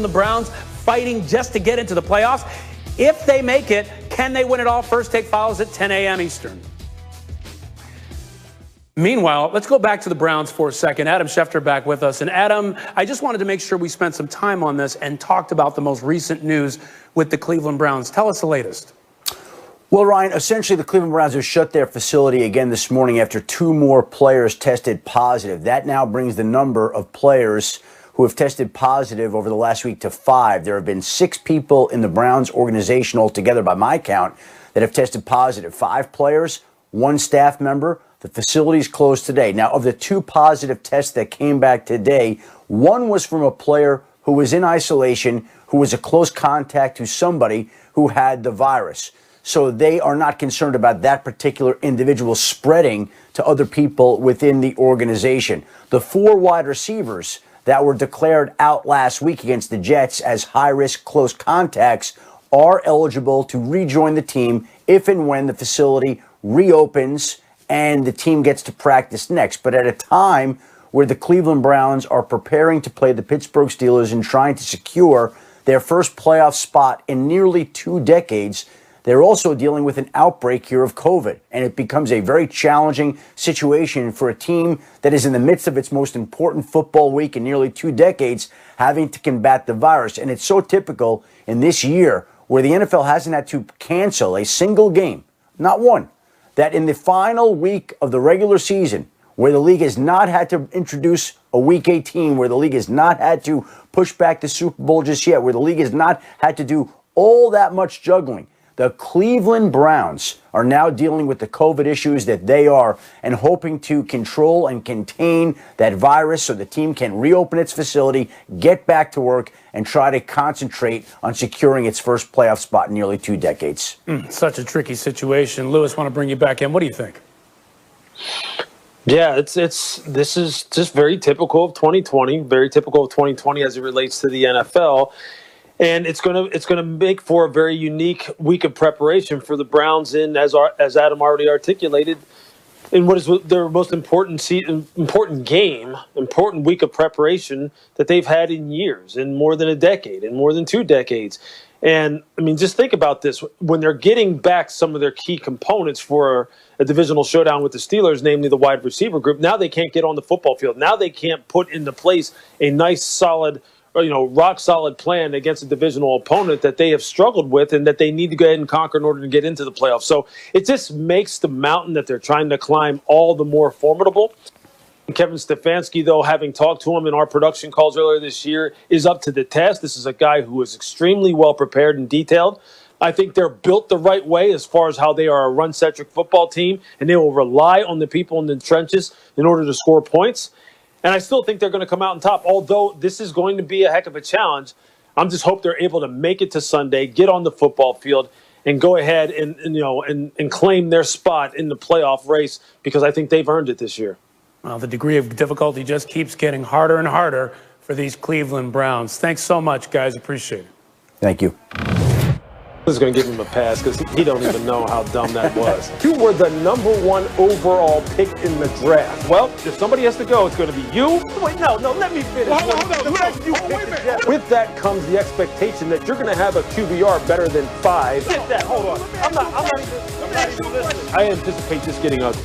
The Browns fighting just to get into the playoffs. If they make it, can they win it all? First Take follows at 10 a.m. Eastern. Meanwhile, let's go back to the Browns for a second. Adam Schefter back with us. And Adam, I just wanted to make sure we spent some time on this and talked about the most recent news with the Cleveland Browns. Tell us the latest. Well, Ryan, essentially the Cleveland Browns have shut their facility again this morning after 2 more players tested positive. That now brings the number of players who have tested positive over the last week to 5. There have been 6 people in the Browns organization altogether, by my count, that have tested positive. 5 players, 1 staff member. The facility is closed today. Now, of the 2 positive tests that came back today, 1 was from a player who was in isolation, who was a close contact to somebody who had the virus. So they are not concerned about that particular individual spreading to other people within the organization. The 4 wide receivers that were declared out last week against the Jets as high-risk close contacts are eligible to rejoin the team if and when the facility reopens and the team gets to practice next. But at a time where the Cleveland Browns are preparing to play the Pittsburgh Steelers and trying to secure their first playoff spot in nearly 2 decades, they're also dealing with an outbreak here of COVID, and it becomes a very challenging situation for a team that is in the midst of its most important football week in nearly 2 decades, having to combat the virus. And it's so typical in this year where the NFL hasn't had to cancel a single game, not one, that in the final week of the regular season, where the league has not had to introduce a Week 18, where the league has not had to push back the Super Bowl just yet, where the league has not had to do all that much juggling, the Cleveland Browns are now dealing with the COVID issues that they are and hoping to control and contain that virus so the team can reopen its facility, get back to work, and try to concentrate on securing its first playoff spot in nearly 2 decades. Such a tricky situation. Lewis, want to bring you back in. What do you think? Yeah, this is just very typical of 2020, very typical of 2020 as it relates to the NFL. And it's gonna make for a very unique week of preparation for the Browns in, as Adam already articulated, in what is their most important week of preparation that they've had in years, in more than a decade, in more than 2 decades. And I mean, just think about this: when they're getting back some of their key components for a divisional showdown with the Steelers, namely the wide receiver group, now they can't get on the football field. Now they can't put into place a nice, solid, rock solid plan against a divisional opponent that they have struggled with and that they need to go ahead and conquer in order to get into the playoffs. So it just makes the mountain that they're trying to climb all the more formidable. Kevin Stefanski, though, having talked to him in our production calls earlier this year, is up to the task. This is a guy who is extremely well prepared and detailed. I think they're built the right way as far as how they are a run-centric football team, and they will rely on the people in the trenches in order to score points. And I still think they're going to come out on top, although this is going to be a heck of a challenge. I'm just hope they're able to make it to Sunday, get on the football field, and go ahead and claim their spot in the playoff race, because I think they've earned it this year. Well, the degree of difficulty just keeps getting harder and harder for these Cleveland Browns. Thanks so much, guys. Appreciate it. Thank you. This is going to give him a pass because he don't even know how dumb that was. You were the #1 overall pick in the draft. Well, if somebody has to go, it's going to be you. Wait, no, let me finish. Hold on. Wait a minute. With that comes the expectation that you're going to have a QBR better than 5. Get that. Hold on. I'm not even listening. I anticipate this getting ugly.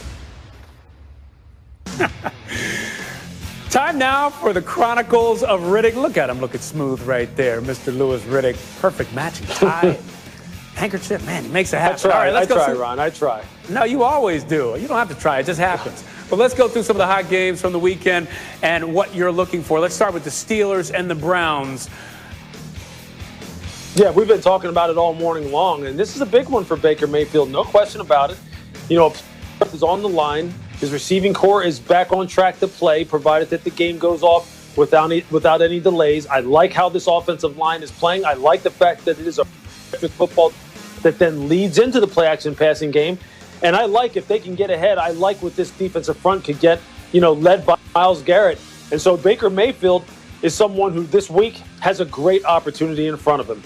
Time now for the Chronicles of Riddick. Look at him looking smooth right there, Mr. Louis Riddick. Perfect matching tie. Handkerchief, man, he makes it happen. I try, Ron. I try. No, you always do. You don't have to try. It just happens. But let's go through some of the hot games from the weekend and what you're looking for. Let's start with the Steelers and the Browns. Yeah, we've been talking about it all morning long, and this is a big one for Baker Mayfield. No question about it. Is on the line. His receiving core is back on track to play, provided that the game goes off without any delays. I like how this offensive line is playing. I like the fact that it is a football that then leads into the play-action passing game. And I like, if they can get ahead, I like what this defensive front could get, led by Myles Garrett. And so Baker Mayfield is someone who this week has a great opportunity in front of him.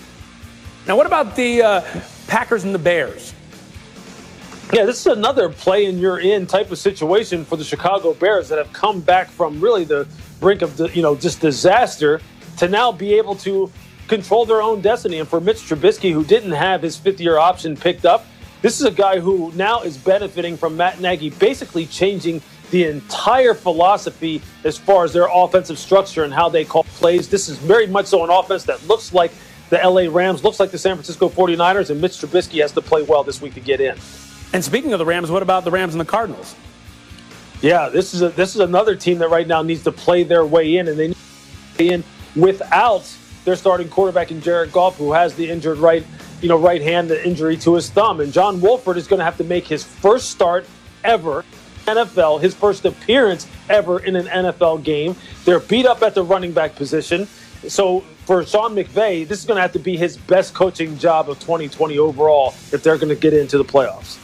Now, what about the Packers and the Bears? Yeah, this is another play and you're in type of situation for the Chicago Bears that have come back from really the brink of just disaster to now be able to control their own destiny. And for Mitch Trubisky, who didn't have his fifth-year option picked up, this is a guy who now is benefiting from Matt Nagy basically changing the entire philosophy as far as their offensive structure and how they call plays. This is very much so an offense that looks like the LA Rams, looks like the San Francisco 49ers, and Mitch Trubisky has to play well this week to get in. And speaking of the Rams, what about the Rams and the Cardinals? Yeah, this is another team that right now needs to play their way in, and they need to play in without their starting quarterback in Jared Goff, who has the injured right hand injury to his thumb. And John Wolford is going to have to make his first start ever in NFL, his first appearance ever in an NFL game. They're beat up at the running back position. So for Sean McVay, this is going to have to be his best coaching job of 2020 overall if they're going to get into the playoffs.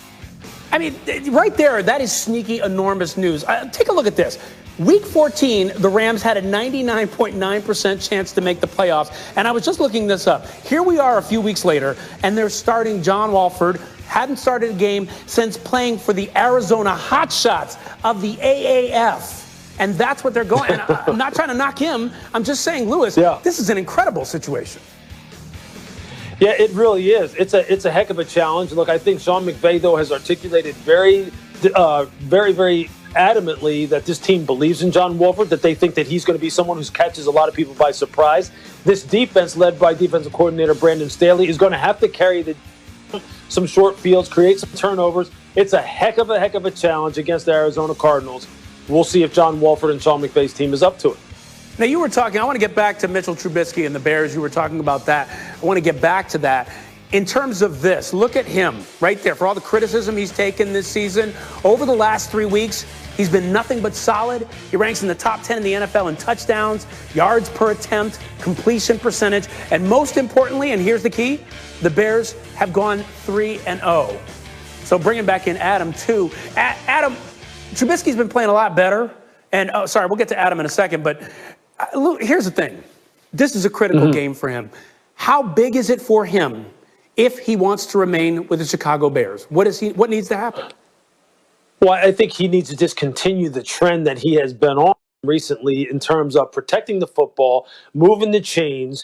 I mean, right there, that is sneaky, enormous news. Take a look at this. Week 14, the Rams had a 99.9% chance to make the playoffs. And I was just looking this up. Here we are a few weeks later, and they're starting John Wolford. Hadn't started a game since playing for the Arizona Hotshots of the AAF. And that's what they're going. And I'm not trying to knock him. I'm just saying, Lewis, This is an incredible situation. Yeah, it really is. It's a heck of a challenge. Look, I think Sean McVay, though, has articulated very adamantly that this team believes in John Wolford, that they think that he's going to be someone who catches a lot of people by surprise. This defense, led by defensive coordinator Brandon Staley, is going to have to carry some short fields, create some turnovers. It's a heck of a challenge against the Arizona Cardinals. We'll see if John Wolford and Sean McVay's team is up to it. Now, you were talking, I want to get back to Mitchell Trubisky and the Bears. You were talking about that. I want to get back to that. In terms of this, look at him right there. For all the criticism he's taken this season, over the last 3 weeks, he's been nothing but solid. He ranks in the top 10 in the NFL in touchdowns, yards per attempt, completion percentage, and most importantly, and here's the key, the Bears have gone 3-0. So bringing back in Adam, too. Adam, Trubisky's been playing a lot better. And, sorry, we'll get to Adam in a second, but here's the thing. This is a critical game for him. How big is it for him if he wants to remain with the Chicago Bears? What needs to happen? Well, I think he needs to just continue the trend that he has been on recently in terms of protecting the football, moving the chains,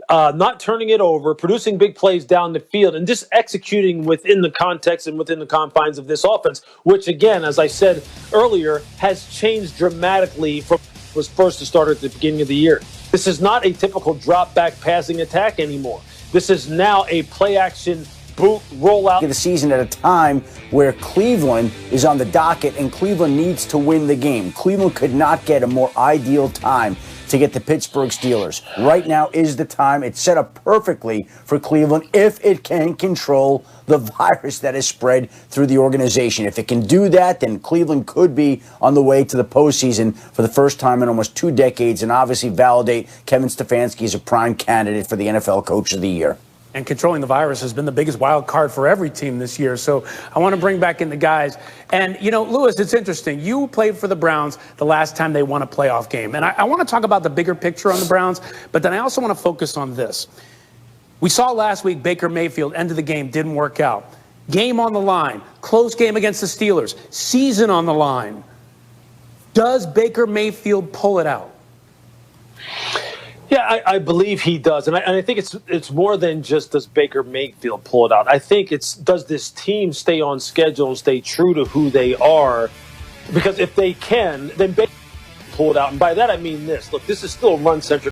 not turning it over, producing big plays down the field, and just executing within the context and within the confines of this offense, which, again, as I said earlier, has changed dramatically from what was first to start at the beginning of the year. This is not a typical drop-back passing attack anymore. This is now a play-action boot rollout. The season at a time where Cleveland is on the docket and Cleveland needs to win the game. Cleveland could not get a more ideal time to get the Pittsburgh Steelers. Right now is the time. It's set up perfectly for Cleveland if it can control the virus that has spread through the organization. If it can do that, then Cleveland could be on the way to the postseason for the first time in almost 2 decades and obviously validate Kevin Stefanski as a prime candidate for the NFL Coach of the Year. And controlling the virus has been the biggest wild card for every team this year. So I want to bring back in the guys. And, you know, Lewis, it's interesting. You played for the Browns the last time they won a playoff game. And I want to talk about the bigger picture on the Browns, but then I also want to focus on this. We saw last week Baker Mayfield, end of the game, didn't work out. Game on the line, close game against the Steelers, season on the line. Does Baker Mayfield pull it out? Yeah, I believe he does. And I think it's more than just does Baker Mayfield pull it out. I think it's does this team stay on schedule and stay true to who they are? Because if they can, then Baker will pull it out. And by that I mean this. Look, this is still a run-centric